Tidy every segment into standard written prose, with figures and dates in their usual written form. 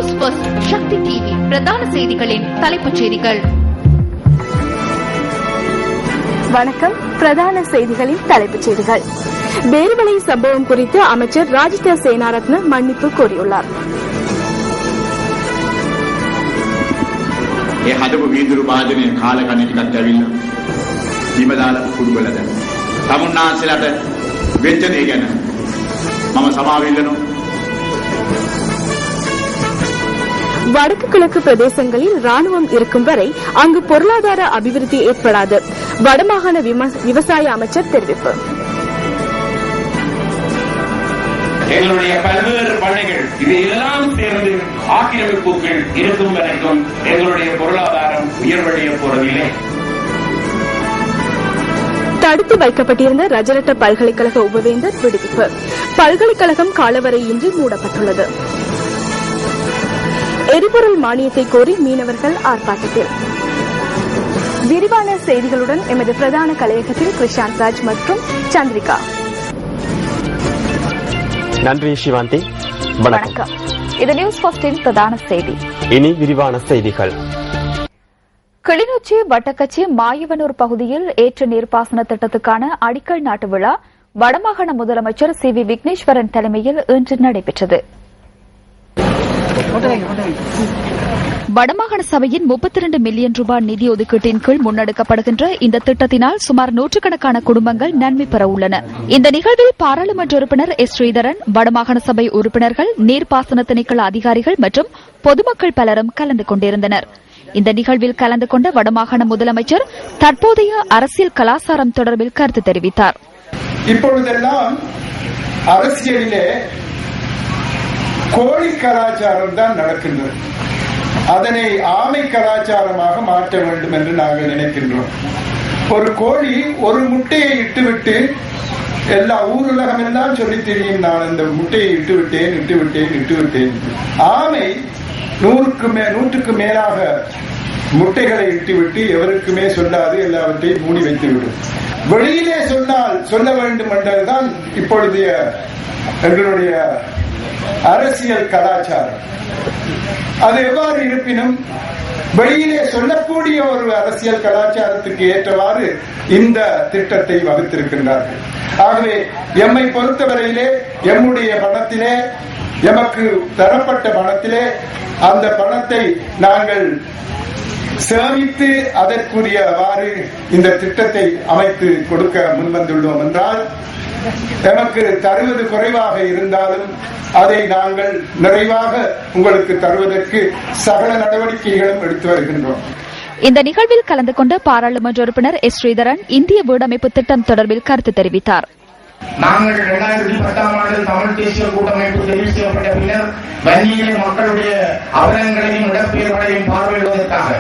News first சக்தி TV பிரதான செய்திகளின் தலைப்புச் செய்திகள். வணக்கம். பிரதான செய்திகளின் தலைப்புச் செய்திகள். பேருவளை சம்பவம் குறித்து அமைச்சர் ராஜித சேனாரத்ன மன்னிப்பு கோரியுள்ளார். හදපු වීදුරු වාදනයේ කාලකණ්ණි ටිකක් ඇවිල්ලා විමදාලා කුඩු බලද තමුන්නාන්සලාට වෙච්ච දේ ගැන මම සමාව ඉල්ලනවා. வடக்கு கிழக்கு பிரதேசங்களில் ராணுவம் இருக்கும் வரை அங்கு பொருளாதார அபிவிருத்தி ஏற்படாது. வடமாகாண விவசாய அமைச்சர் தெரிவிப்பு. எங்களுடைய பல்வேறு பணிகள் இதையெல்லாம் சேர்ந்து ஆக்கிரமிப்புகள் இருக்கும் வரைக்கும் எங்களுடைய பொருளாதாரம் உயர்வடைய போறதில்லை. தடுத்து வைக்கப்பட்டிருந்த ரஜரட்ட பல்கலைக்கழக உபவேந்தர் விடுவிப்பு. பல்கலைக்கழகம் காலவரையின்றி மூடப்பட்டுள்ளது. எரிபொருள் மானியத்தை கோரி மீனவர்கள் ஆர்ப்பாட்டத்தில். விரிவான செய்திகளுடன் எமது பிரதான கலையகத்தில் கிருஷாந்த் ராஜ் மற்றும் சந்திரிகா. நன்றி சிவாந்தி. வணக்கம். இது நியூஸ் ஃபர்ஸ்டின் பிரதான செய்தி. இனி விரிவான செய்திகள். கிளிநொச்சி வட்டக்கச்சி மாயவனூர் பகுதியில் ஏற்ற நீர்ப்பாசன திட்டத்துக்கான அடிக்கல் நாட்டு விழா வடமாகாண முதலமைச்சர் சி வி விக்னேஸ்வரன் தலைமையில் இன்று நடைபெற்றது. வடமாகாண சபையின் 32 மில்லியன் ரூபாய் நிதி ஒதுக்கீட்டின் கீழ் முன்னெடுக்கப்படுகின்ற இந்த திட்டத்தினால் சுமார் 100கணக்கான குடும்பங்கள் நன்மை பெற உள்ளன. இந்த நிகழ்வில் பாராளுமன்ற உறுப்பினர் எஸ் ஸ்ரீதரன், வடமாகாண சபை உறுப்பினர்கள், நீர்ப்பாசன திணைக்கள அதிகாரிகள் மற்றும் பொதுமக்கள் பலரும் கலந்து கொண்டிருந்தனர். இந்த நிகழ்வில் கலந்து கொண்ட வடமாகாண முதலமைச்சர் தற்போதைய அரசியல் கலாச்சாரம் தொடர்பில் கருத்து தெரிவித்தார். இப்பொழுதெல்லாம் அரசியலிலே கோழி கலாச்சாரம் தான் நடக்கின்றது. அதனை ஆமை கலாச்சாரமாக மாற்ற வேண்டும் என்று நாங்கள் நினைக்கின்றோம். ஒரு கோழி ஒரு முட்டையை இட்டுவிட்டு எல்லா ஊருலகம் எல்லாம் சொல்லி தெரியும், நான் இந்த முட்டையை இட்டுவிட்டேன். ஆமை 100க்கு மேலாக முட்டைகளை இட்டுவிட்டு எவருக்குமே சொல்லாது, எல்லாவற்றையும் மூடி வைத்துவிடும். வெளியிலே சொல்ல வேண்டும் என்றதுதான் இப்பொழுதைய எங்களுடைய அரசியல் கலாச்சாரம். அது எவ்வாறு இருப்பினும் வெளியிலே சொல்லக்கூடிய ஒரு அரசியல் கலாச்சாரத்துக்கு ஏற்றவாறு இந்த திட்டத்தை வகுத்திருக்கின்றார்கள். ஆகவே எம்மை பொறுத்தவரையிலே எம்முடைய பணத்திலே, எமக்கு தரப்பட்ட பணத்திலே அந்த பணத்தை நாங்கள் சேமித்து அதற்குரியவாறு இந்த திட்டத்தை அமைத்து கொடுக்க முன்வந்துள்ளோம் என்றால், எமக்கு தருவது குறைவாக இருந்தாலும் அதை நாங்கள் நிறைவாக உங்களுக்கு தருவதற்கு சகல நடவடிக்கைகளும் எடுத்து வருகின்றோம். இந்த நிகழ்வில் கலந்து கொண்ட பாராளுமன்ற உறுப்பினர் எஸ் ஸ்ரீதரன் இந்திய வீடமைப்பு திட்டம் தொடர்பில் கருத்து தெரிவித்தார். நாங்கள் 2010ஆம் ஆண்டில் தமிழ் தேசிய கூட்டமைப்பு தெரிவு செய்யப்பட்ட பின்னர் வன்னியிலே மக்களுடைய அவலங்களையும் இடப்பெயர்களையும் பார்வையிடுவதற்காக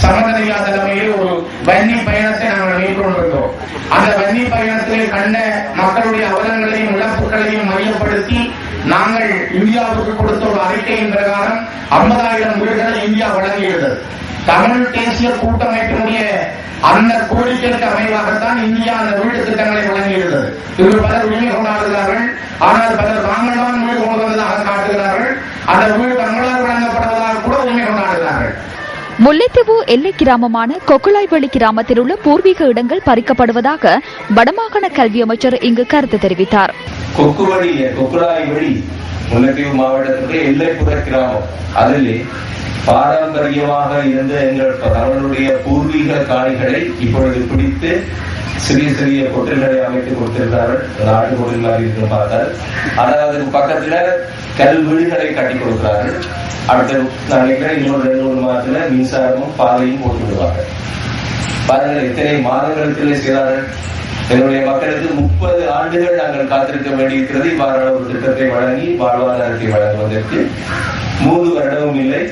சமதனையா தலைமையில் ஒரு வன்னி பயணத்தை நாங்கள் மேற்கொண்டிருந்தோம். அந்த வன்னி பயணத்திலே கண்ட மக்களுடைய அவலங்களையும் இழப்புகளையும் மையப்படுத்தி நாங்கள் இந்தியாவுக்கு கொடுத்த ஒரு அறிக்கையின் பிரகாரம் 50,000 வீடுகளை இந்தியா வழங்கியது. தமிழ் தேசிய கூட்டமைப்பினுடைய அந்த கோரிக்கைக்கு அமைவாகத்தான் இந்தியா அந்த வீடு திட்டங்களை வழங்கியிருந்தது. இன்று பலர் உரிமை கொண்டாடுகிறார்கள், ஆனால் பலர் தாங்கள் தான் வீடு கொண்டு வந்ததாக காட்டுகிறார்கள். அந்த வீடு தங்களால் வழங்கப்படுவதாக கூட உரிமை கொண்டாடுகிறார்கள். முல்லைத்தீவு எல்லை கிராமமான கொக்குளாய்வெளி கிராமத்தில் உள்ள பூர்வீக இடங்கள் பறிக்கப்படுவதாக வடமாகாண கல்வி அமைச்சர் இங்கு கருத்து தெரிவித்தார். கொக்குளாய்வெளி முல்லைத்தீவு மாவட்டத்துக்கு எல்லைப்புற கிராமம். அதில் பாரம்பரியமாக இருந்த எங்கள் தமிழருடைய பூர்வீக காணிகளை இப்பொழுது பிடித்து சிறிய சிறிய கொட்டில்களை அமைத்து கொடுத்திருக்கிறார்கள். நாட்டு கொட்டில் இருக்கு பார்த்தால், அதாவது பக்கத்துல கல் வீடுகளை கட்டி கொடுக்கிறார்கள். அடுத்த நாளைக்கு இன்னொரு 2-3 மாதத்துல மின்சாரமும் பாதையும் போட்டு விடுவார்கள். பாருங்கள் எத்தனை மாதங்களுக்கு செய்தார்கள். என்னுடைய மக்களுக்கு 30 ஆண்டுகள் நாங்கள் காத்திருக்க வேண்டியிருக்கிறது. இவ்வாறான ஒரு திட்டத்தை வழங்கி வாழ்வாதாரத்தை வழங்குவதற்கு 3 வருடமும் இல்லை.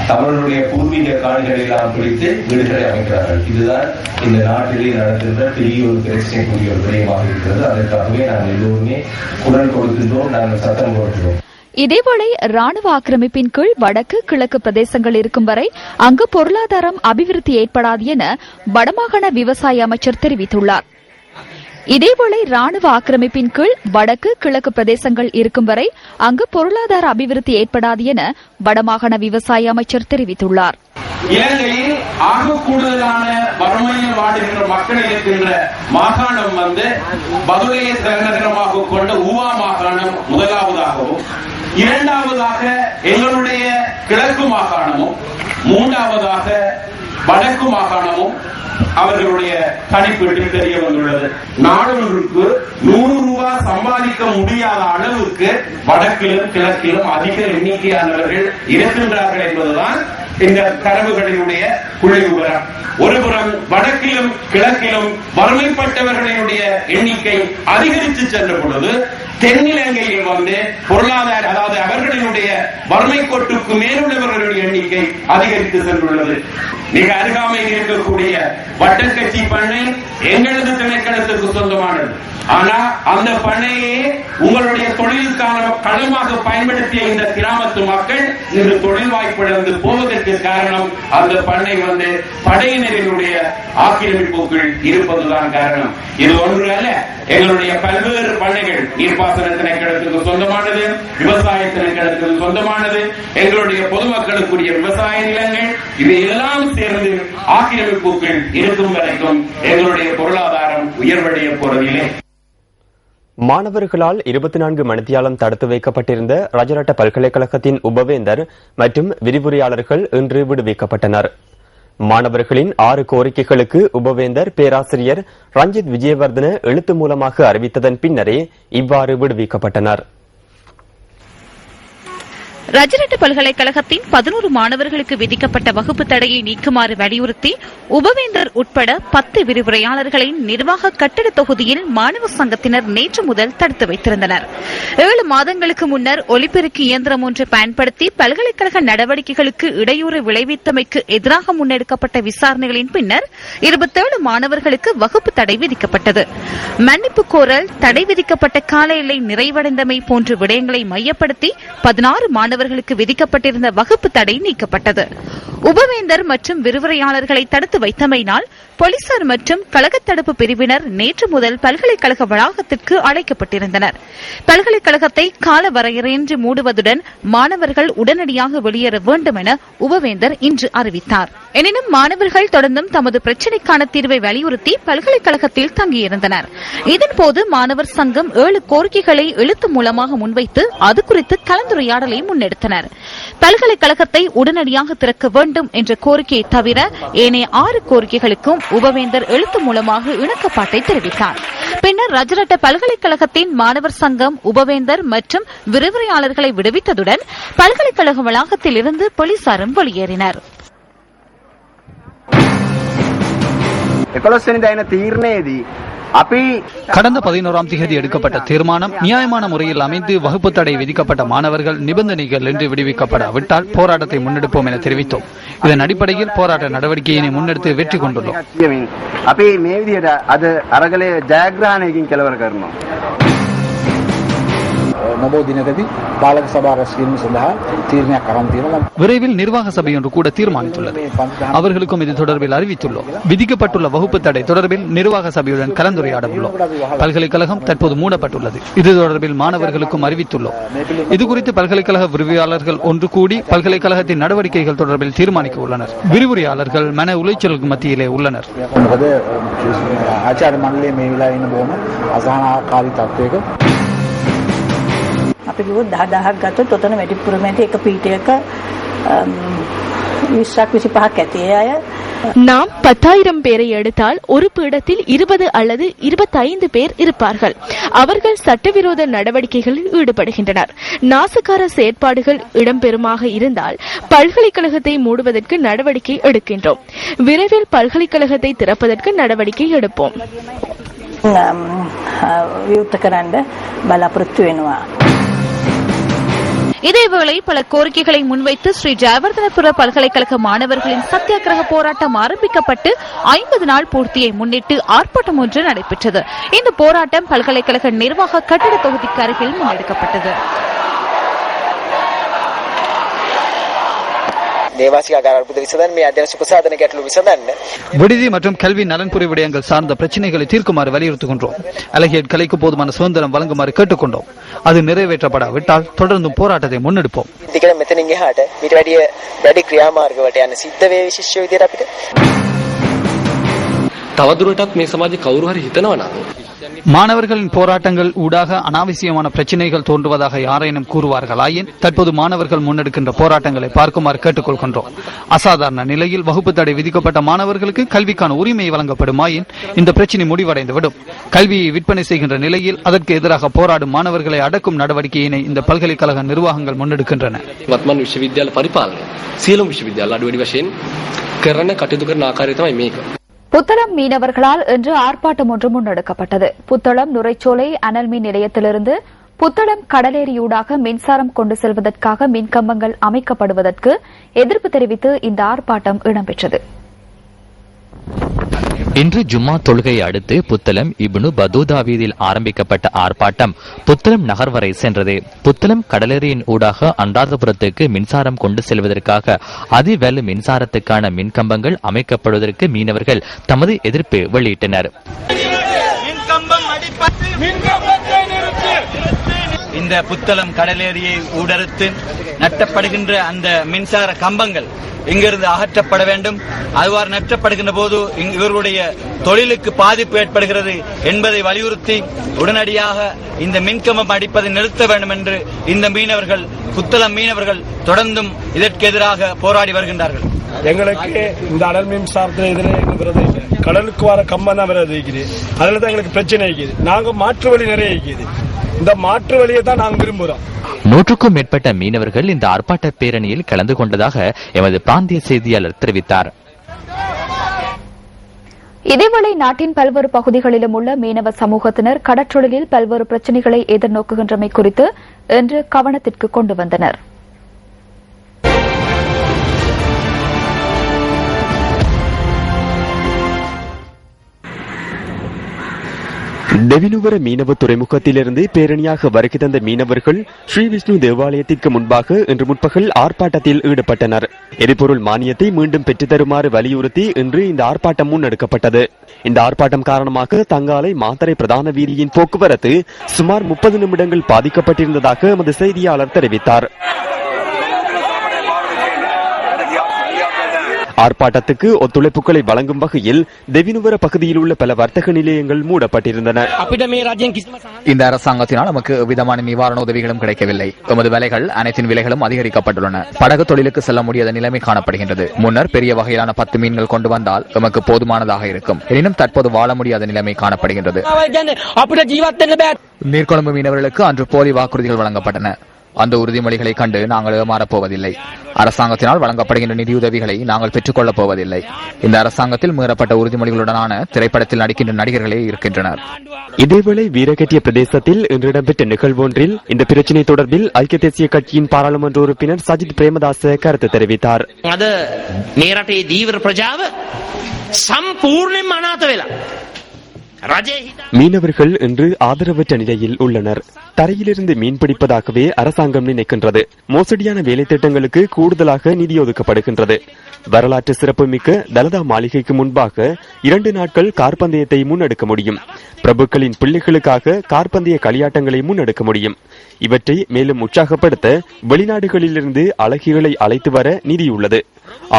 தமிழருடைய பூர்வீக காணிகளை எல்லாம் பிடித்து வீடுகளை அமைக்கிறார்கள். இதுதான் இந்த நாட்டிலே நடக்கின்ற பெரிய ஒரு பிரச்சனைக்குரிய ஒரு விடயமாக இருக்கிறது. அதற்காகவே நாங்கள் எல்லோருமே குரல் கொடுக்கின்றோம், நாங்கள் சத்தம் கொடுக்கிறோம். இதேவேளை ராணுவ ஆக்கிரமிப்பின் கீழ் வடக்கு கிழக்கு பிரதேசங்கள் இருக்கும் வரை அங்கு பொருளாதாரம் அபிவிருத்தி ஏற்படாது என வடமாகாண விவசாய அமைச்சர் தெரிவித்துள்ளார். இதேவேளை ராணுவ ஆக்கிரமிப்பின் கீழ் வடக்கு கிழக்கு பிரதேசங்கள் இருக்கும் வரை அங்கு பொருளாதார அபிவிருத்தி ஏற்படாது என வடமாகாண விவசாய அமைச்சர் தெரிவித்துள்ளார். இலங்கையில் ஆக கூடுதலான வறுமையில் வாடுகின்ற மக்கள் இருக்கின்ற மாகாணம் பதுளையை தலைநகரமாக கொண்ட ஊவா மாகாணம் முதலாவதாகவும், இரண்டாவதாக எங்களுடைய கிழக்கு மாகாணமும், மூன்றாவதாக வடக்கு மாகாணமும் அவர்களுடைய கணிப்பீட்டில் தெரிய வந்துள்ளது. நாடொன்றுக்கு 100 ரூபாய் சம்பாதிக்க முடியாத அளவுக்கு வடக்கிலும் கிழக்கிலும் அதிக எண்ணிக்கையானவர்கள் இருக்கின்றார்கள் என்பதுதான் இந்த தரவுகளினுடைய புள்ளி விவரம். ஒருபுறம் வடக்கிலும் கிழக்கிலும் வறுமைப்பட்டவர்களுடைய எண்ணிக்கை அதிகரித்து சென்ற பொழுது, தென்னிலங்கையில் பொருளாதார, அதாவது அவர்களுடைய வறுமை கோட்டுக்கு மேலுள்ளவர்களுடைய எண்ணிக்கை அதிகரித்து சென்றுள்ளது. மிக அருகாமையில் இருக்கக்கூடிய வட்டக்கட்சி பண்ணை எங்களது திணைக்களத்துக்கு சொந்தமானது. ஆனா அந்த பண்ணையே உங்களுடைய தொழிலுக்கான களமாக பயன்படுத்திய இந்த கிராமத்து மக்கள் இன்று தொழில் வாய்ப்பிழந்து போவதற்கு காரணம் அந்த பண்ணை படையினரினுடைய ஆக்கிரமிப்புக்குள் இருப்பதுதான் காரணம். இது ஒன்று அல்ல, எங்களுடைய பல்வேறு பண்ணைகள் நீர்ப்பாசன திணைக்களத்துக்கு சொந்தமானது, விவசாய திணைக்களத்துக்கு சொந்தமானது, எங்களுடைய பொதுமக்களுக்குரிய விவசாய நிலங்கள், இது எல்லாம் சேர்ந்து ஆக்கிரமிப்புக்குள் இருக்கும் வரைக்கும் எங்களுடைய பொருளாதாரம் உயர்வடைய போறதில்லை. மாணவர்களால் 24 மணித்தியாலம் தடுத்து வைக்கப்பட்டிருந்த ரஜரட்ட பல்கலைக்கழகத்தின் உபவேந்தர் மற்றும் விரிவுரையாளர்கள் இன்று விடுவிக்கப்பட்டனர். மாணவர்களின் 6 கோரிக்கைகளுக்கு உபவேந்தர் பேராசிரியர் ரஞ்சித் விஜயவர்தன எழுத்து மூலமாக அறிவித்ததன் பின்னரே இவ்வாறு விடுவிக்கப்பட்டனர். ரஜரட்ட பல்கலைக்கழகத்தின் 11 மாணவர்களுக்கு விதிக்கப்பட்ட வகுப்பு தடையை நீக்குமாறு வலியுறுத்தி உபவேந்தர் உட்பட 10 விரிவுரையாளர்களை நிர்வாக கட்டிட தொகுதியில் மாணவ சங்கத்தினர் நேற்று முதல் தடுத்து வைத்திருந்தனர். 7 மாதங்களுக்கு முன்னர் ஒலிபெருக்கி இயந்திரம் ஒன்றை பயன்படுத்தி பல்கலைக்கழக நடவடிக்கைகளுக்கு இடையூறு விளைவித்தமைக்கு எதிராக முன்னெடுக்கப்பட்ட விசாரணைகளின் பின்னர் 27 மாணவர்களுக்கு வகுப்பு தடை விதிக்கப்பட்டது. மன்னிப்பு கோரல், தடை விதிக்கப்பட்ட கால எல்லை நிறைவடைந்தமை போன்ற விடயங்களை மையப்படுத்தி 16 மாணவர்களுக்கு விதிக்கப்பட்டிருந்த வகுப்பு தடை நீக்கப்பட்டது. உபவேந்தர் மற்றும் விரிவுரையாளர்களை தடுத்து வைத்தமையினால் போலீசார் மற்றும் கழக தடுப்பு பிரிவினர் நேற்று முதல் பல்கலைக்கழக வளாகத்திற்கு அழைக்கப்பட்டிருந்தனர். பல்கலைக்கழகத்தை கால வரையறையின்றி மூடுவதுடன் மாணவர்கள் உடனடியாக வெளியேற வேண்டும் என உபவேந்தர் இன்று அறிவித்தார். எனினும் மாணவர்கள் தொடர்ந்தும் தமது பிரச்சினைக்கான தீர்வை வலியுறுத்தி பல்கலைக்கழகத்தில் தங்கியிருந்தனர். இதன்போது மாணவர் சங்கம் 7 கோரிக்கைகளை எழுத்து மூலமாக முன்வைத்து அது குறித்து கலந்துரையாடலை முன்னெடுத்தனர். பல்கலைக்கழகத்தை உடனடியாக திறக்க வேண்டும் என்ற கோரிக்கையை தவிர ஏனைய 6 கோரிக்கைகளுக்கும் உபவேந்தர் எழுத்து மூலமாக இணக்கப்பாட்டை தெரிவித்தார். பின்னர் ரஜரட்ட பல்கலைக்கழகத்தின் மாணவர் சங்கம் உபவேந்தர் மற்றும் விரிவுரையாளர்களை விடுவித்ததுடன் பல்கலைக்கழக வளாகத்தில் இருந்து போலீசாரும் வெளியேறினர். கடந்த 11ஆம் தேதி எடுக்கப்பட்ட தீர்மானம் நியாயமான முறையில் அமைந்து வகுப்பு தடை விதிக்கப்பட்ட மாணவர்கள் நிபந்தனைகள் என்று விடுவிக்கப்படாவிட்டால் போராட்டத்தை முன்னெடுப்போம் என தெரிவித்தோம். இதன் அடிப்படையில் போராட்ட நடவடிக்கையினை முன்னெடுத்து வெற்றி கொண்டுள்ளோம். விரைவில் நிர்வாக சபை ஒன்று கூட தீர்மானித்துள்ளது. அவர்களுக்கும் இது தொடர்பில் அறிவித்துள்ளோம். விதிக்கப்பட்டுள்ள வகுப்பு தடை தொடர்பில் நிர்வாக சபையுடன் கலந்துரையாட உள்ளோம். பல்கலைக்கழகம் தற்போது மூடப்பட்டுள்ளது. இது தொடர்பில் மாணவர்களுக்கும் அறிவித்துள்ளோம். இதுகுறித்து பல்கலைக்கழக விரிவுரையாளர்கள் ஒன்று கூடி பல்கலைக்கழகத்தின் நடவடிக்கைகள் தொடர்பில் தீர்மானிக்க உள்ளனர். விரிவுரையாளர்கள் மன உளைச்சலுக்கு மத்தியிலே உள்ளனர். අපි කිව්වොත් 10,000ක් ගත්තොත් ඔතන වැඩිපුරම ඇති එක පීඨයක 20-25ක් ඇති. ඒ අය நாம் 10,000 பேரை எடுத்தால் ஒரு பீடத்தில் 20 அல்லது 25 பேர் இருப்பார்கள். அவர்கள் சட்டவிரோத நடவடிக்கைகளில் ஈடுபடுகின்றனர். நாசகார செயற்பாடுகள் இடம்பெறுமாக இருந்தால் பல்கலைக்கழகத்தை மூடுவதற்கு நடவடிக்கை எடுக்கின்றோம். விரைவில் பல்கலைக்கழகத்தை திறப்பதற்கு நடவடிக்கை எடுப்போம். විවෘත කරන්න බලාපොරොත්තු වෙනවා. இதேவேளை பல கோரிக்கைகளை முன்வைத்து ஸ்ரீ ஜெயவர்தனபுர பல்கலைக்கழக மாணவர்களின் சத்தியாகிரக போராட்டம் ஆரம்பிக்கப்பட்டு 50 நாள் பூர்த்தியை முன்னிட்டு ஆர்ப்பாட்டம் ஒன்று நடைபெற்றது. இந்த போராட்டம் பல்கலைக்கழக நிர்வாக கட்டிட தொகுதிக்கு அருகில் முன்னெடுக்கப்பட்டது. விடுதி மற்றும் கல்வி நலன்புரி விடயங்கள் சார்ந்த பிரச்சனைகளை தீர்க்குமாறு வலியுறுத்துகின்றோம். அலகியட் கலைக்கு போதுமான சுதந்திரம் வழங்குமாறு கேட்டுக்கொண்டோம். அது நிறைவேற்றப்படாவிட்டால் தொடர்ந்தும் போராட்டத்தை முன்னெடுப்போம். තවදුරටත් මේ සමාජ කවුරු හරි හිතනවා නම් மாணவர்களின் போராட்டங்கள் ஊடாக அனாவசியமான பிரச்சனைகள் தோன்றுவதாக யாரேனும் கூறுவார்களாயின் தற்போது மாணவர்கள் முன்னெடுக்கின்ற போராட்டங்களை பார்க்குமாறு கேட்டுக்கொள்கின்றோம். அசாதாரண நிலையில் வகுப்பு தடை விதிக்கப்பட்ட மாணவர்களுக்கு கல்விக்கான உரிமை வழங்கப்படுமாயின் இந்த பிரச்சினை முடிவடைந்துவிடும். கல்வியை விற்பனை செய்கின்ற நிலையில் அதற்கு எதிராக போராடும் மாணவர்களை அடக்கும் நடவடிக்கையினை இந்த பல்கலைக்கழக நிர்வாகங்கள் முன்னெடுக்கின்றன. වත්මන් විශ්වවිද්‍යාල පරිපාලනය සියලුම විශ්වවිද්‍යාල අඩු වැඩි වශයෙන් කරන කටයුතු කරන ආකාරය තමයි මේක. புத்தளம் மீனவர்களால் இன்று ஆர்ப்பாட்டம் ஒன்று முன்னெடுக்கப்பட்டது. புத்தளம் நுரைச்சோலை அனல் மின் நிலையத்திலிருந்து புத்தளம் கடலேரியூடாக மின்சாரம் கொண்டு செல்வதற்காக மின்கம்பங்கள் அமைக்கப்படுவதற்கு எதிர்ப்பு தெரிவித்து இந்த ஆர்ப்பாட்டம் இடம்பெற்றது. இன்று ஜும்மா தொழுகையை அடுத்து புத்தளம் இப்னு பதூதா வீதியில் ஆரம்பிக்கப்பட்ட ஆர்ப்பாட்டம் புத்தளம் நகர் வரை சென்றது. புத்தளம் கடலேரியின் ஊடாக அன்றாதபுரத்துக்கு மின்சாரம் கொண்டு செல்வதற்காக அதிவேலு மின்சாரத்துக்கான மின்கம்பங்கள் அமைக்கப்படுவதற்கு மீனவர்கள் தமது எதிர்ப்பு வெளியிட்டனர். இந்த புத்தளம் கடலேரியை ஊடறுத்து நட்டப்படுகின்ற அந்த மின்சார கம்பங்கள் இங்கிருந்து அகற்றப்பட வேண்டும். அவ்வாறு நட்டப்படுகின்ற போது இவர்களுடைய தொழிலுக்கு பாதிப்பு ஏற்படுகிறது என்பதை வலியுறுத்தி உடனடியாக இந்த மின்கம்பம் அடிப்பதை நிறுத்த வேண்டும் என்று இந்த மீனவர்கள் புத்தளம் மீனவர்கள் தொடர்ந்தும் இதற்கு எதிராக போராடி வருகின்றார்கள். எங்களுக்கு இந்த அனல் மின்சாரத்தில் எதிராக கடலுக்கு வர கம்பம் தான் விரது இருக்குது. அதில் தான் எங்களுக்கு பிரச்சனை இருக்குது. நாங்க மாற்று வழி நிறைய இருக்குது. இந்த மாற்று வழியை தான் நாங்கள் விரும்புகிறோம். 100க்கும் மேற்பட்ட மீனவர்கள் இந்த ஆர்ப்பாட்ட பேரணியில் கலந்து கொண்டதாக எமது பிராந்திய செய்தியாளர் தெரிவித்தார். இதேவேளை நாட்டின் பல்வேறு பகுதிகளிலும் உள்ள மீனவ சமூகத்தினர் கடற்றொழிலில் பல்வேறு பிரச்சினைகளை எதிர்நோக்குகின்றமை குறித்து இன்று கவனத்திற்கு கொண்டு வந்தனர். டெவினுவர மீனவ துறைமுகத்திலிருந்து பேரணியாக வருகை தந்த மீனவர்கள் ஸ்ரீ விஷ்ணு தேவாலயத்திற்கு முன்பாக இன்று முற்பகல் ஆர்ப்பாட்டத்தில் ஈடுபட்டனர். எரிபொருள் மானியத்தை மீண்டும் பெற்றுத்தருமாறு வலியுறுத்தி இன்று இந்த ஆர்ப்பாட்டம் முன்னெடுக்கப்பட்டது. இந்த ஆர்ப்பாட்டம் காரணமாக தங்காலை மாத்தறை பிரதான வீதியின் போக்குவரத்து சுமார் 30 நிமிடங்கள் பாதிக்கப்பட்டிருந்ததாக எமது செய்தியாளர் தெரிவித்தார். ஆர்ப்பாட்டத்துக்கு ஒத்துழைப்புகளை வழங்கும் வகையில் தெவினுவர பகுதியில் உள்ள பல வர்த்தக நிலையங்கள் மூடப்பட்டிருந்தன. இந்த அரசாங்கத்தினால் நமக்கு விதமான நிவாரண உதவிகளும் கிடைக்கவில்லை. எமது விலைகள் அனைத்தின் விலைகளும் அதிகரிக்கப்பட்டுள்ளன. படகு தொழிலுக்கு செல்ல முடியாத நிலைமை காணப்படுகின்றது. முன்னர் பெரிய வகையிலான 10 மீன்கள் கொண்டு வந்தால் எமக்கு போதுமானதாக இருக்கும். எனினும் தற்போது வாழ முடியாத நிலைமை காணப்படுகின்றது. நீர்கொழும்பு மீனவர்களுக்கு அன்று போலி வாக்குறுதிகள் வழங்கப்பட்டன. அந்த உறுதிமொழிகளை கண்டு நாங்கள் ஏமாறப் போவதில்லை. அரசாங்கத்தினால் வழங்கப்படுகின்ற நிதியுதவிகளை நாங்கள் பெற்றுக் கொள்ளப் போவதில்லை. இந்த அரசாங்கத்தில் மீறப்பட்ட உறுதிமொழிகளுடனான திரைப்படத்தில் நடிக்கின்ற நடிகர்களே இருக்கின்றனர். இதேவேளை வீரகட்டிய பிரதேசத்தில் இன்று இடம்பெற்ற நிகழ்வொன்றில் இந்த பிரச்சினை தொடர்பில் ஐக்கிய தேசிய கட்சியின் பாராளுமன்ற உறுப்பினர் சஜித் பிரேமதாச கருத்து தெரிவித்தார். மீனவர்கள் இன்று ஆதரவற்ற நிலையில் உள்ளனர். தரையிலிருந்து மீன் பிடிப்பதாகவே அரசாங்கம் நினைக்கின்றது. மோசடியான வேலை திட்டங்களுக்கு கூடுதலாக நிதி ஒதுக்கப்படுகின்றது. வரலாற்று சிறப்புமிக்க தலதா மாளிகைக்கு முன்பாக 2 நாட்கள் கார்பந்தயத்தை முன்னெடுக்க முடியும். பிரபுக்களின் பிள்ளைகளுக்காக கார்பந்தய களியாட்டங்களை முன்னெடுக்க முடியும். இவற்றை மேலும் உற்சாகப்படுத்த வெளிநாடுகளிலிருந்து அழகிகளை அழைத்து வர நிதி உள்ளது.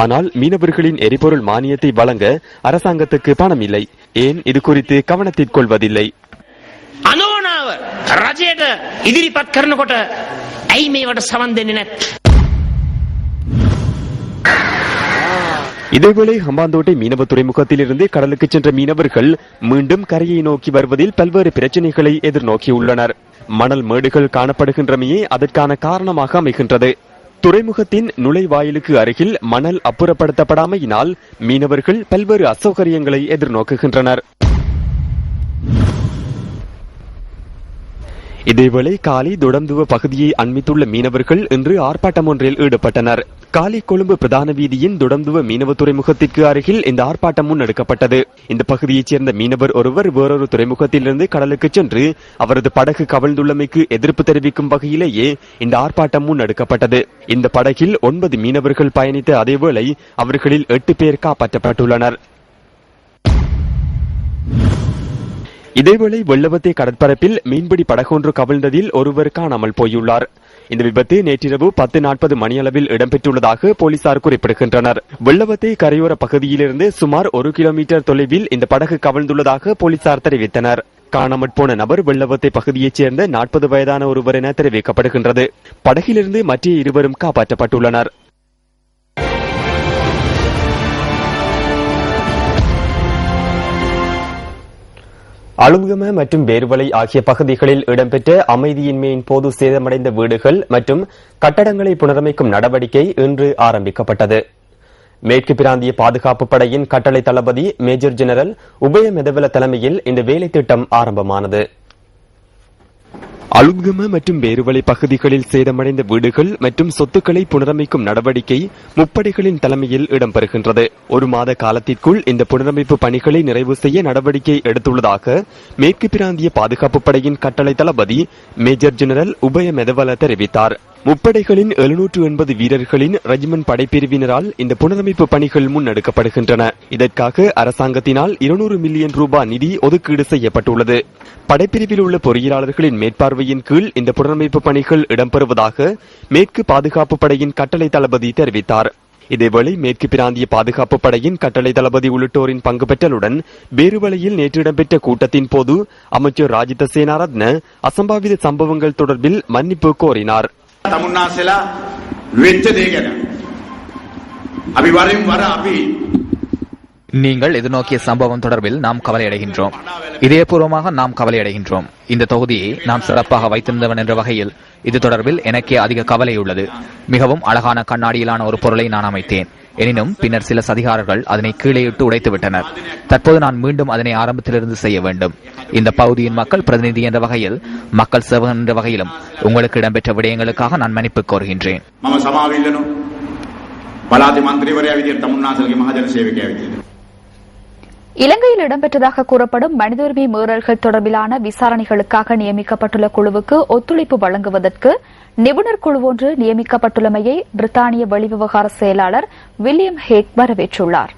ஆனால் மீனவர்களின் எரிபொருள் மானியத்தை வழங்க அரசாங்கத்துக்கு பணம் இல்லை. ஏன் இது குறித்து கவனத்திற்கொள்வதில்லை? இதேவேளை ஹம்பாந்தோட்டை மீனவ துறைமுகத்திலிருந்து கடலுக்கு சென்ற மீனவர்கள் மீண்டும் கரையை நோக்கி வருவதில் பல்வேறு பிரச்சனைகளை எதிர்நோக்கியுள்ளனர். மணல் மேடுகள் காணப்படுகின்றமையே அதற்கான காரணமாக அமைகின்றது. துறைமுகத்தின் நுழைவாயிலுக்கு அருகில் மணல் அப்புறப்படுத்தப்படாமையினால் மீனவர்கள் பல்வேறு அசௌகரியங்களை எதிர்நோக்குகின்றனர். இதேவேளை காலி தொடர்ந்துவ பகுதியை அண்மித்துள்ள மீனவர்கள் இன்று ஆர்ப்பாட்டம் ஒன்றில் ஈடுபட்டனர். காலி கொழும்பு பிரதான வீதியின் தொடர்ந்துவ மீனவ துறைமுகத்திற்கு அருகில் இந்த ஆர்ப்பாட்டம் முன்னெடுக்கப்பட்டது. இந்த பகுதியைச் சேர்ந்த மீனவர் ஒருவர் வேறொரு துறைமுகத்திலிருந்து கடலுக்கு சென்று அவரது படகு கவிழ்ந்துள்ளமைக்கு எதிர்ப்பு தெரிவிக்கும் வகையிலேயே இந்த ஆர்ப்பாட்டம் முன்னெடுக்கப்பட்டது. இந்த படகில் 9 மீனவர்கள் பயணித்த அதேவேளை அவர்களில் 8 பேர் காப்பாற்றப்பட்டுள்ளனர். இதேவேளை வெள்ளவத்தை கடற்பரப்பில் மீன்பிடி படகொன்று கவிழ்ந்ததில் ஒருவர் காணாமல் போயுள்ளார். இந்த விபத்து நேற்றிரவு 10:40 மணியளவில் இடம்பெற்றுள்ளதாக போலீசார் குறிப்பிடுகின்றனர். வெள்ளவத்தை கரையோர பகுதியிலிருந்து சுமார் 1 கிலோமீட்டர் தொலைவில் இந்த படகு கவிழ்ந்துள்ளதாக போலீசார் தெரிவித்தனர். காணாமற் போன நபர் வெள்ளவத்தை பகுதியைச் சேர்ந்த 40 வயதான ஒருவர் என தெரிவிக்கப்படுகின்றது. படகிலிருந்து மற்ற இருவரும் காப்பாற்றப்பட்டுள்ளனர். அலுவகம மற்றும் வேர்வலை ஆகிய பகுதிகளில் இடம்பெற்ற அமைதியின்மையின் போது சேதமடைந்த வீடுகள் மற்றும் கட்டடங்களை புனரமைக்கும் நடவடிக்கை இன்று ஆரம்பிக்கப்பட்டது. மேற்கு பிராந்திய பாதுகாப்பு படையின் கட்டளை தளபதி மேஜர் ஜெனரல் உபய மெதவல தலைமையில் இந்த வேலை திட்டம் ஆரம்பமானது. அலுவகம மற்றும் வேறுவலை பகுதிகளில் சேதமடைந்த வீடுகள் மற்றும் சொத்துக்களை புனரமைக்கும் நடவடிக்கை முப்படைகளின் தலைமையில் இடம்பெறுகின்றது. 1 மாத காலத்திற்குள் இந்த புனரமைப்பு பணிகளை நிறைவு செய்ய நடவடிக்கை எடுத்துள்ளதாக மேற்கு பிராந்திய பாதுகாப்பு படையின் கட்டளை தளபதி மேஜர் ஜெனரல் உபய மெதவல தெரிவித்தார். முப்படைகளின் 780 வீரர்களின் ரெஜிமெண்ட் படைப்பிரிவினரால் இந்த புனரமைப்பு பணிகள் முன்னெடுக்கப்படுகின்றன. இதற்காக அரசாங்கத்தினால் 200 மில்லியன் ரூபாய் நிதி ஒதுக்கீடு செய்யப்பட்டுள்ளது. படைப்பிரிவில் உள்ள பொறியியலாளர்களின் மேற்பார்வையின் கீழ் இந்த புனரமைப்பு பணிகள் இடம்பெறுவதாக மேற்கு பாதுகாப்பு படையின் கட்டளை தளபதி தெரிவித்தார். இதேவேளை மேற்கு பிராந்திய பாதுகாப்பு படையின் கட்டளை தளபதி உள்ளிட்டோரின் பங்கு பெற்றலுடன் பேருவளையில் நேற்று இடம்பெற்ற கூட்டத்தின் போது அமைச்சர் ராஜித சேனாரத்ன அசம்பாவித சம்பவங்கள் தொடர்பில் மன்னிப்பு கோரினார். තමුන්නාසලා වෙච්ච දේ ගැන අපි වරින් වර අපි நீங்கள் எதிர்நோக்கிய சம்பவம் தொடர்பில் நாம் கவலையடைகின்றோம். இதயபூர்வமாக நாம் கவலையடைகின்றோம். இந்த தொகுதியை நான் சிறப்பாக வைத்திருந்தவன் என்ற வகையில் இது தொடர்பில் எனக்கே அதிக கவலை உள்ளது. மிகவும் அழகான கண்ணாடியிலான ஒரு பொருளை நான் அமைத்தேன். எனினும் பின்னர் சில சதிகாரர்கள் அதனை கீழேயிட்டு உடைத்து விட்டனர். தற்போது நான் மீண்டும் அதனை ஆரம்பத்திலிருந்து செய்ய வேண்டும். இந்த பகுதியின் மக்கள் பிரதிநிதி என்ற வகையில், மக்கள் சேவகன் என்ற வகையிலும் உங்களுக்கு இடம்பெற்ற விடயங்களுக்காக நான் மன்னிப்பு கோருகின்றேன். இலங்கையில் இடம்பெற்றதாக கூறப்படும் மனித உரிமை மீறல்கள் தொடர்பிலான விசாரணைகளுக்காக நியமிக்கப்பட்டுள்ள குழுவுக்கு ஒத்துழைப்பு வழங்குவதற்கு நிபுணர் குழு ஒன்று நியமிக்கப்பட்டுள்ளமையை பிரித்தானிய வெளிவிவகார செயலாளர் வில்லியம் ஹேக் வரவேற்றுள்ளார்.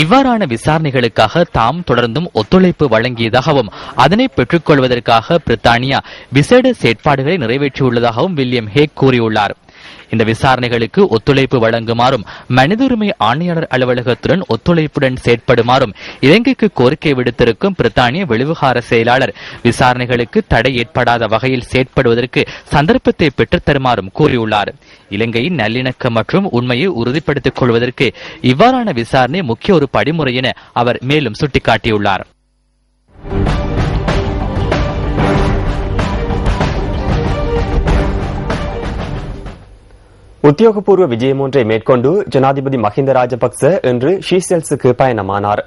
இவ்வாறான விசாரணைகளுக்காக தாம் தொடர்ந்தும் ஒத்துழைப்பு வழங்கியதாகவும் அதனை பெற்றுக் கொள்வதற்காக பிரித்தானியா விசேட செயற்பாடுகளை நிறைவேற்றியுள்ளதாகவும் வில்லியம் ஹேக் கூறியுள்ளார். இந்த விசாரணைகளுக்கு ஒத்துழைப்பு வழங்குமாறும் மனித உரிமை ஆணையாளர் அலுவலகத்துடன் ஒத்துழைப்புடன் செயற்படுமாறும் இலங்கைக்கு கோரிக்கை விடுத்திருக்கும் பிரித்தானிய வெளிவிவகார செயலாளர் விசாரணைகளுக்கு தடை ஏற்படாத வகையில் செயற்படுவதற்கு சந்தர்ப்பத்தை பெற்றுத்தருமாறும் கூறியுள்ளார். இலங்கையின் நல்லிணக்கம் மற்றும் உண்மையை உறுதிப்படுத்திக் கொள்வதற்கு இவ்வாறான விசாரணை முக்கிய ஒரு படிமுறை என அவர் மேலும் சுட்டிக்காட்டியுள்ளார். உத்தியோகபூர்வ விஜயம் ஒன்றை மேற்கொண்டு ஜனாதிபதி மஹிந்த ராஜபக்ச இன்று ஷீசெல்ஸுக்கு பயணமானார்.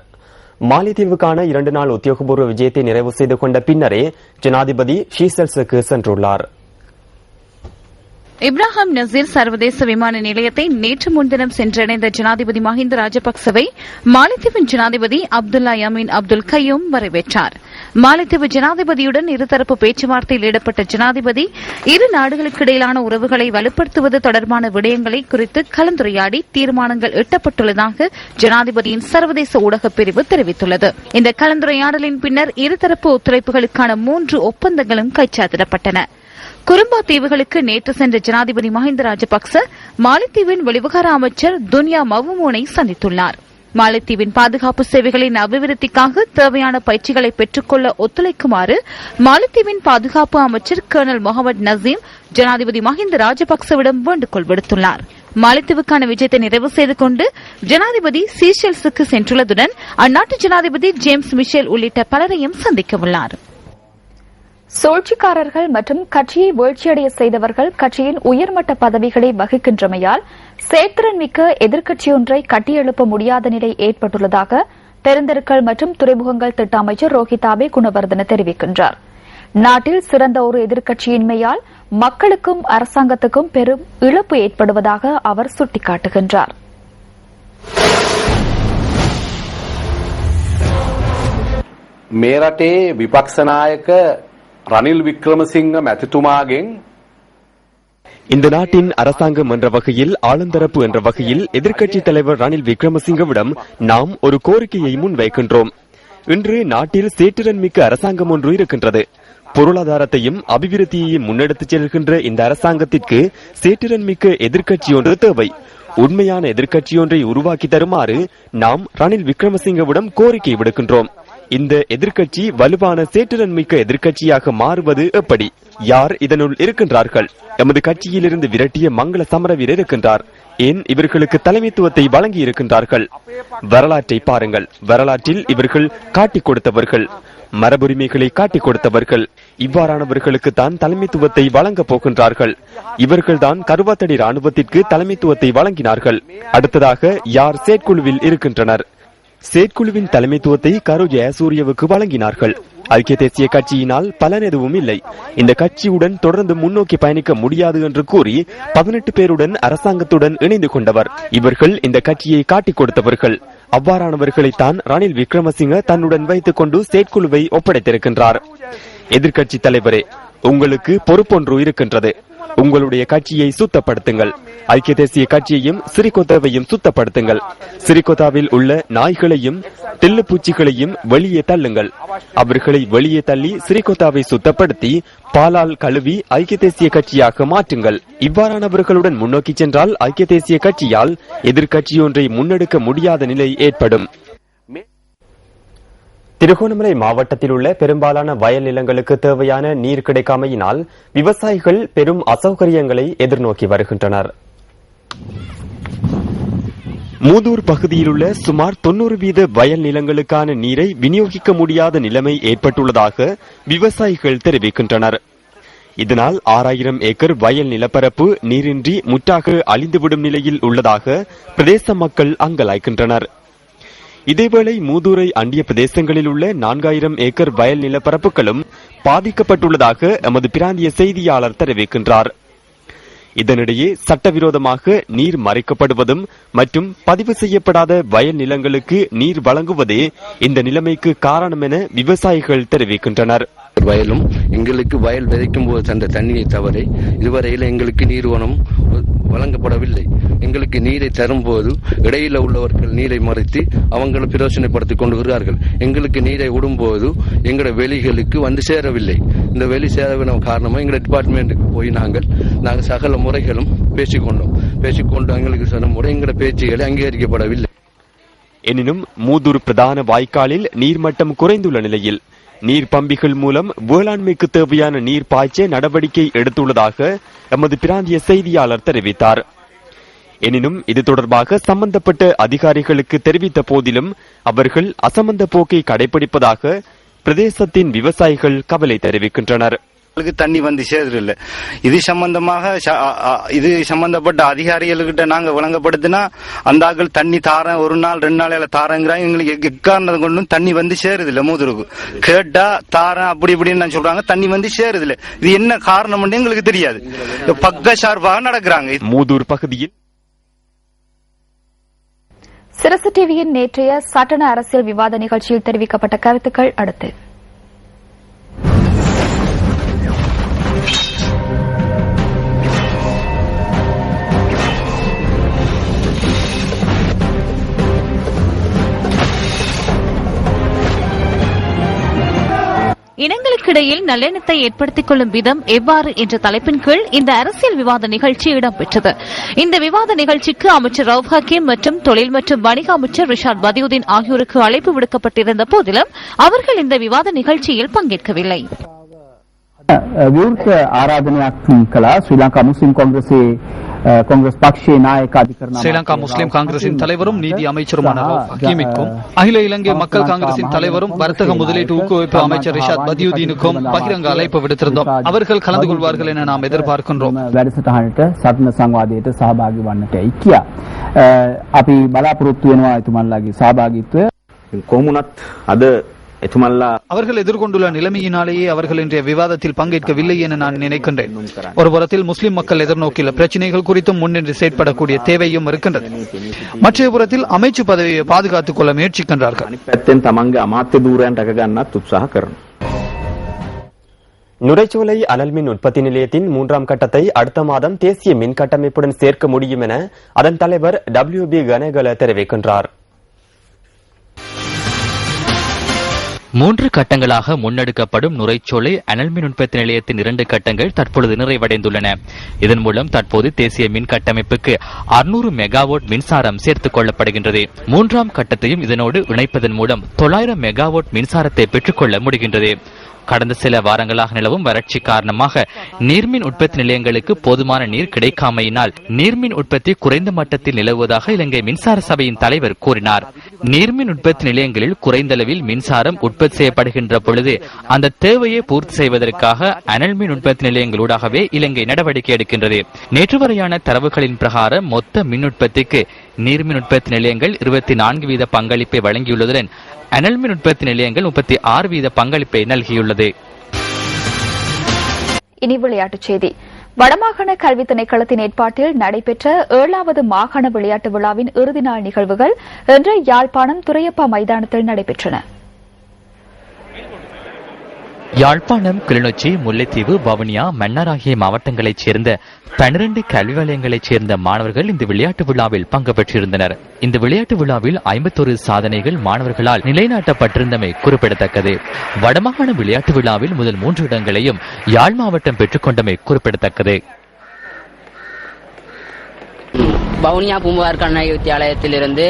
மாலைத்தீவுக்கான 2 நாள் உத்தியோகபூர்வ விஜயத்தை நிறைவு செய்து கொண்ட பின்னரே ஜனாதிபதி ஷீசெல்ஸுக்கு சென்றுள்ளார். இப்ராஹிம் நசீர் சர்வதேச விமான நிலையத்தை நேற்று முன்தினம் சென்றடைந்த ஜனாதிபதி மஹிந்த ராஜபக்சவை மாலைத்தீவின் ஜனாதிபதி அப்துல்லா யமீன் அப்துல் கையூம் வரவேற்றார். மாலைத்தீவு ஜனாதிபதியுடன் இருதரப்பு பேச்சுவார்த்தையில் ஈடுபட்ட ஜனாதிபதி இரு நாடுகளுக்கு இடையிலான உறவுகளை வலுப்படுத்துவது தொடர்பான விடயங்களை குறித்து கலந்துரையாடி தீர்மானங்கள் எட்டப்பட்டுள்ளதாக ஜனாதிபதியின் சர்வதேச ஊடகப் பிரிவு தெரிவித்துள்ளது. இந்த கலந்துரையாடலின் பின்னர் இருதரப்பு ஒத்துழைப்புகளுக்கான 3 ஒப்பந்தங்களும் கைச்சாத்திடப்பட்டன. குறும்பா தீவுகளுக்கு நேற்று சென்ற ஜனாதிபதி மஹிந்த ராஜபக்ச மாலைத்தீவின் வெளிவிவகார அமைச்சர் துன்யா மவுமூனை சந்தித்துள்ளார். மாலைத்தீவின் பாதுகாப்பு சேவைகளின் அபிவிருத்திக்காக தேவையான பயிற்சிகளை பெற்றுக்கொள்ள ஒத்துழைக்குமாறு மாலைத்தீவின் பாதுகாப்பு அமைச்சர் கர்னல் முகமது நசீம் ஜனாதிபதி மஹிந்த ராஜபக்சவிடம் வேண்டுகோள் விடுத்துள்ளார். மாலைத்தீவுக்கான விஜயத்தை நிறைவு செய்து கொண்டு ஜனாதிபதி சீஷெல்ஸுக்கு சென்றுள்ளதுடன் அந்நாட்டு ஜனாதிபதி ஜேம்ஸ் மிஷேல் உள்ளிட்ட பலரையும் சந்திக்க உள்ளார். சூழ்ச்சிக்காரர்கள் மற்றும் கட்சியை வீழ்ச்சியடைய செய்தவர்கள் கட்சியின் உயர்மட்ட பதவிகளை வகிக்கின்றமையால் செயற்திறன் மிக்க எதிர்க்கட்சியொன்றை கட்டியெழுப்ப முடியாத நிலை ஏற்பட்டுள்ளதாக பெருந்தெருக்கள் மற்றும் துறைமுகங்கள் திட்ட அமைச்சர் ரோஹிதாபே குணவர்தன தெரிவிக்கின்றார். நாட்டில் சிறந்த ஒரு எதிர்க்கட்சியின்மையால் மக்களுக்கும் அரசாங்கத்துக்கும் பெரும் இழப்பு ஏற்படுவதாக அவர் சுட்டிக்காட்டுகின்றார். මේ රටේ විපක්ෂ නායක රනිල් වික්‍රමසිංහ මැතිතුමාගෙන් இந்த நாட்டின் அரசாங்கம் என்ற வகையில் ஆளுந்தரப்பு என்ற வகையில் எதிர்க்கட்சி தலைவர் ரணில் விக்ரமசிங்கவிடம் நாம் ஒரு கோரிக்கையை முன்வைக்கின்றோம். இன்று நாட்டில் சேற்றுடன் மிக்க அரசாங்கம் ஒன்று இருக்கின்றது. பொருளாதாரத்தையும் அபிவிருத்தியையும் முன்னெடுத்துச் செல்கின்ற இந்த அரசாங்கத்திற்கு சேற்றுடன் மிக்க எதிர்க்கட்சி ஒன்று தேவை. உண்மையான எதிர்க்கட்சி ஒன்றை உருவாக்கி தருமாறு நாம் ரணில் விக்ரமசிங்கவிடம் கோரிக்கை விடுக்கின்றோம். இந்த எதிர்க்கட்சி வலுவான சேற்றுடன் மிக்க எதிர்க்கட்சியாக மாறுவது எப்படி? யார் இதனுள் இருக்கின்றார்கள்? எமது கட்சியிலிருந்து விரட்டிய மங்கள சமரவீரர் இருக்கின்றார். ஏன் இவர்களுக்கு தலைமைத்துவத்தை வழங்கி இருக்கின்றார்கள்? வரலாற்றை பாருங்கள். வரலாற்றில் இவர்கள் காட்டிக் கொடுத்தவர்கள், மரபுரிமைகளை காட்டிக் கொடுத்தவர்கள். இவ்வாறானவர்களுக்கு தான் தலைமைத்துவத்தை வழங்கப் போகின்றார்கள். இவர்கள்தான் கருவாத்தடி ராணுவத்திற்கு தலைமைத்துவத்தை வழங்கினார்கள். அடுத்ததாக யார் செயற்குழுவில் இருக்கின்றனர்? செயற்குழுவின் தலைமைத்துவத்தை கரு ஜெயசூரியவுக்கு வழங்கினார்கள். ஐக்கிய தேசிய கட்சியினால் பலன் எதுவும் இல்லை. இந்த கட்சியுடன் தொடர்ந்து முன்னோக்கி பயணிக்க முடியாது என்று கூறி 18 பேருடன் அரசாங்கத்துடன் இணைந்து கொண்டவர். இவர்கள் இந்த கட்சியை காட்டிக் கொடுத்தவர்கள். அவ்வாறானவர்களைத்தான் ரணில் விக்ரமசிங்க தன்னுடன் வைத்துக் கொண்டு செயற்குழுவை ஒப்படைத்திருக்கின்றார். எதிர்க்கட்சி தலைவரே, உங்களுக்கு பொறுப்பொன்று இருக்கின்றது. உங்களுடைய கட்சியை சுத்தப்படுத்துங்கள். ஐக்கிய தேசிய கட்சியையும் சிறிகொத்தாவையும் சுத்தப்படுத்துங்கள். சிறிகொத்தாவில் உள்ள நாய்களையும் தில்லுப்பூச்சிகளையும் வெளியே தள்ளுங்கள். அவர்களை வெளியே தள்ளி சிறிகொத்தாவை சுத்தப்படுத்தி பாலால் கழுவி ஐக்கிய தேசிய கட்சியாக மாற்றுங்கள். இவ்வாறானவர்களுடன் முன்னோக்கி சென்றால் ஐக்கிய தேசிய கட்சியால் எதிர்க்கட்சியொன்றை முன்னெடுக்க முடியாத நிலை ஏற்படும். திருகோணமலை மாவட்டத்தில் உள்ள பெரும்பாலான வயல் நிலங்களுக்கு தேவையான நீர் கிடைக்காமையினால் விவசாயிகள் பெரும் அசௌகரியங்களை எதிர்நோக்கி வருகின்றனர். மூதூர் பகுதியில் உள்ள சுமார் 90% வயல் நிலங்களுக்கான நீரை விநியோகிக்க முடியாத நிலைமை ஏற்பட்டுள்ளதாக விவசாயிகள் தெரிவிக்கின்றனர். இதனால் 6000 ஏக்கர் வயல் நிலப்பரப்பு நீரின்றி முற்றாக அழிந்துவிடும் நிலையில் உள்ளதாக பிரதேச மக்கள் அங்கலாய்க்கின்றனர். இதேவேளை மூதூரை அண்டிய பிரதேசங்களில் உள்ள 4000 ஏக்கர் வயல் நிலப்பரப்புகளும் பாதிக்கப்பட்டுள்ளதாக எமது பிராந்திய செய்தியாளர் தெரிவிக்கின்றார். இதனிடையே சட்டவிரோதமாக நீர் மறைக்கப்படுவதும் மற்றும் பதிவு செய்யப்படாத வயல் நிலங்களுக்கு நீர் வழங்குவதே இந்த நிலைமைக்கு காரணம் என விவசாயிகள் தெரிவிக்கின்றனர். வயலும் எங்களுக்கு வயல் விதைக்கும் போது தந்த தண்ணியை தவிர இதுவரையில் எங்களுக்கு நீர்வனம் வழங்கப்படவில்லை. எங்களுக்கு நீரை தரும்போது இடையில உள்ளவர்கள் நீரை மறைத்து அவங்களை பிரயோசனைப்படுத்திக் கொண்டு வருகிறார்கள். எங்களுக்கு நீரை விடும்போது எங்களோட வெளிகளுக்கு வந்து சேரவில்லை. இந்த வெளி சேரவின காரணமாக எங்களோட டிபார்ட்மெண்ட்டுக்கு போய் நாங்கள் சகல முறைகளும் பேசிக்கொண்டு எங்களுக்கு சொன்ன முறை எங்களோட பேச்சுகளை அங்கீகரிக்கப்படவில்லை. எனினும் மூதூர் பிரதான வாய்க்காலில் நீர்மட்டம் குறைந்துள்ள நிலையில் நீர் பம்பிகள் மூலம் வேளாண்மைக்கு தேவையான நீர் பாய்ச்ச நடவடிக்கை எடுத்துள்ளதாக எமது பிராந்திய செய்தியாளர் தெரிவித்தார். எனினும் இது தொடர்பாக சம்பந்தப்பட்ட அதிகாரிகளுக்கு தெரிவித்த போதிலும் அவர்கள் அசம்பந்த போக்கை கடைபிடிப்பதாக பிரதேசத்தின் விவசாயிகள் கவலை தெரிவிக்கின்றனர். தண்ணி வந்து சேருதில்லை. இது சம்பந்தப்பட்ட அதிகாரிகள்கிட்ட நாங்க வழங்கப்படுத்தினா அந்த ஆக்கள் தண்ணி தாரேன் 1 நாள் 2 நாள் தாரங்கிறாங்க. எங்களுக்கு எக்காரணம் கொண்டும் தண்ணி வந்து சேருதில்லை. மூதுருக்கு கேட்டா தாரேன் அப்படி இப்படின்னு சொல்றாங்க. தண்ணி வந்து சேருதில்லை. இது என்ன காரணம் எங்களுக்கு தெரியாது. பக்க சார்பாக நடக்கிறாங்க. மூதூர் பகுதியில் சிரசு டிவியின் நேற்றைய சட்டண அரசியல் விவாத நிகழ்ச்சியில் தெரிவிக்கப்பட்ட கருத்துக்கள் அடுத்து. இனங்களுக்கிடையில் நல்லெண்ணத்தை ஏற்படுத்திக் கொள்ளும் விதம் எவ்வாறு என்ற தலைப்பின் கீழ் இந்த அரசியல் விவாத நிகழ்ச்சி இடம்பெற்றது. இந்த விவாத நிகழ்ச்சிக்கு அமைச்சர் ரவுப் ஹக்கீம் மற்றும் தொழில் மற்றும் வணிக அமைச்சர் ரிஷாட் பதியுதீன் ஆகியோருக்கு அழைப்பு விடுக்கப்பட்டிருந்த போதிலும் அவர்கள் இந்த விவாத நிகழ்ச்சியில் பங்கேற்கவில்லை. විවෘත ආරාධනයක් කළා ශ්‍රී ලංකා මුස්ලිම් කොංග්‍රසයේ காங்கிரஸ் பக்ஷே நாயக அதிகாரி ஸ்ரீலங்கா முஸ்லிம் காங்கிரசின் தலைவரும் நீதி அமைச்சருமான ரவுப் ஹக்கீமிற்கும் அகில இலங்கை மக்கள் காங்கிரசின் தலைவரும் வர்த்தக முதலீட்டு ஊக்குவிப்பு அமைச்சர் ரிஷாத் பதியுதீனுக்கும் பகிரங்க அழைப்பு விடுத்திருந்தோம். அவர்கள் கலந்து கொள்வார்கள் என நாம் எதிர்பார்க்கின்றோம். වැඩසටහනට සටන සංවාදයට සහභාගී වන්නටයි කියා. අපි බලාපොරොත්තු වෙනවා එතුමන්ලාගේ සහභාගීත්වය. කොහොමුණත් අද එතුමල්ලා அவர்கள் எதிர்கொண்டுள்ள நிலைமையினாலேயே அவர்கள் இன்றைய விவாதத்தில் பங்கேற்கவில்லை என நான் நினைக்கின்றேன். ஒருபுறத்தில் முஸ்லிம் மக்கள் எதிர்நோக்கியுள்ள பிரச்சனைகள் குறித்தும் முன்னின்று செயற்படக்கூடிய தேவையும் இருக்கின்றது. மற்ற புறத்தில் அமைச்சு பதவியை பாதுகாத்துக் கொள்ள முயற்சிக்கின்றார்கள். තමන්ගේ අමාත්‍ය ධූරයන් රැක ගන්නත් උත්සාහ කරනවා. நுரைச்சோலை அனல் மின் உற்பத்தி நிலையத்தின் 3ஆம் கட்டத்தை அடுத்த மாதம் தேசிய மின் கட்டமைப்புடன் சேர்க்க முடியும் என அதன் தலைவர் WB கனகல தெரிவிக்கின்றார். 3 கட்டங்களாக முன்னெடுக்கப்படும் நுரைச்சோலை அனல் மின் உற்பத்தி நிலையத்தின் 2 கட்டங்கள் தற்பொழுது நிறைவடைந்துள்ளன. இதன் மூலம் தற்போது தேசிய மின் கட்டமைப்புக்கு 600 மெகாவாட் மின்சாரம் சேர்த்துக் கொள்ளப்படுகின்றது. 3ஆம் கட்டத்தையும் இதனோடு இணைப்பதன் மூலம் 900 மெகாவாட் மின்சாரத்தை பெற்றுக்கொள்ள முடிகின்றது. கடந்த சில வாரங்களாக நிலவும் வறட்சி காரணமாக நீர்மின் உற்பத்தி நிலையங்களுக்கு போதுமான நீர் கிடைக்காமையினால் நீர்மின் உற்பத்தி குறைந்த மட்டத்தில் நிலவுவதாக இலங்கை மின்சார சபையின் தலைவர் கூறினார். நீர்மின் உற்பத்தி நிலையங்களில் குறைந்த அளவில் மின்சாரம் உற்பத்தி செய்யப்படுகின்ற பொழுது அந்த தேவையை பூர்த்தி செய்வதற்காக அனல் மின் உற்பத்தி நிலையங்களூடாகவே இலங்கை நடவடிக்கை எடுக்கின்றது. நேற்று வரையான தரவுகளின் பிரகாரம் மொத்த மின் உற்பத்திக்கு நீர்மின் உற்பத்தி நிலையங்கள் 24% பங்களிப்பை வழங்கியுள்ளதுடன் அனல் மின் உற்பத்தி நிலையங்கள் 36% பங்களிப்பை நல்கியுள்ளது. இனி விளையாட்டுச் செய்தி. வடமாகாண கல்வி திணைக்களத்தின் ஏற்பாட்டில் நடைபெற்ற 7வது மாகாண விளையாட்டு விழாவின் இறுதி நாள் நிகழ்வுகள் இன்று யாழ்ப்பாணம் துரையப்பா மைதானத்தில் நடைபெற்றன. யாழ்ப்பாணம், கிளிநொச்சி, முல்லைத்தீவு, வவுனியா, மன்னார் ஆகிய மாவட்டங்களைச் சேர்ந்த 12 கல்வி வலயங்களைச் சேர்ந்த மாணவர்கள் இந்த விளையாட்டு விழாவில் பங்கு பெற்றிருந்தனர். இந்த விளையாட்டு விழாவில் 51 சாதனைகள் மாணவர்களால் நிலைநாட்டப்பட்டிருந்தமை குறிப்பிடத்தக்கது. வடமாகாண விளையாட்டு விழாவில் முதல் 3 இடங்களையும் யாழ் மாவட்டம் பெற்றுக்கொண்டமை குறிப்பிடத்தக்கது. வவுனியா பூம்புகார் கண்ணகி வித்தியாலயத்திலிருந்து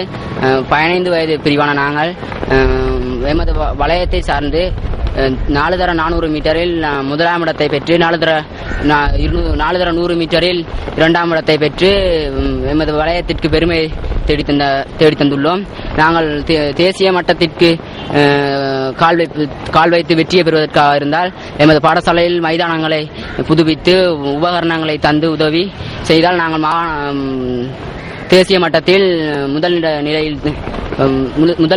15 வயது பிரிவான நாங்கள் எமது வலயத்தை சார்ந்து 4 தர 400 மீட்டரில் 1ஆம் இடத்தை பெற்று 4 தர 100 மீட்டரில் 2ஆம் இடத்தை பெற்று எமது வலயத்திற்கு பெருமை தேடி தந்துள்ளோம். நாங்கள் தேசிய மட்டத்திற்கு கால் வைத்து வெற்றியை பெறுவதற்காக இருந்தால் எமது பாடசாலையில் மைதானங்களை புதுப்பித்து உபகரணங்களை தந்து உதவி செய்தால் நாங்கள் தேசிய மட்டத்தில் முதல்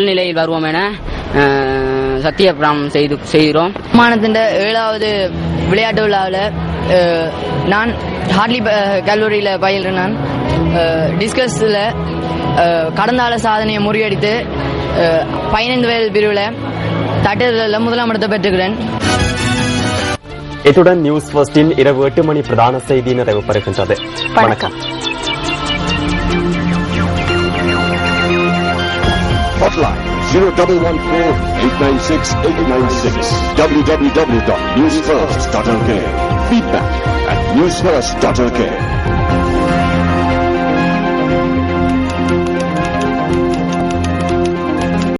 நிலையில் வருவோம் என சத்திய பிராமம் செய்கிறோம். மாநிலத்தின் 7வது விளையாட்டு விழாவில் நான் ஹார்ட்லி கல்லூரியில் பயில்றேன். நான் டிஸ்கஸில் கடந்த ஆள சாதனையை முறியடித்து 15 வயது பிரிவில் தட்டுதலில் 1ஆம் இடத்தை பெற்றுக்கிறேன். இத்துடன் நியூஸ் ஃபர்ஸ்டின் இரவு 8 மணி பிரதான செய்தி நிறைவு பெறுகின்றது. வணக்கம். Hotline 0114-896-896 www.newsfirst.lk. Feedback at newsfirst.lk.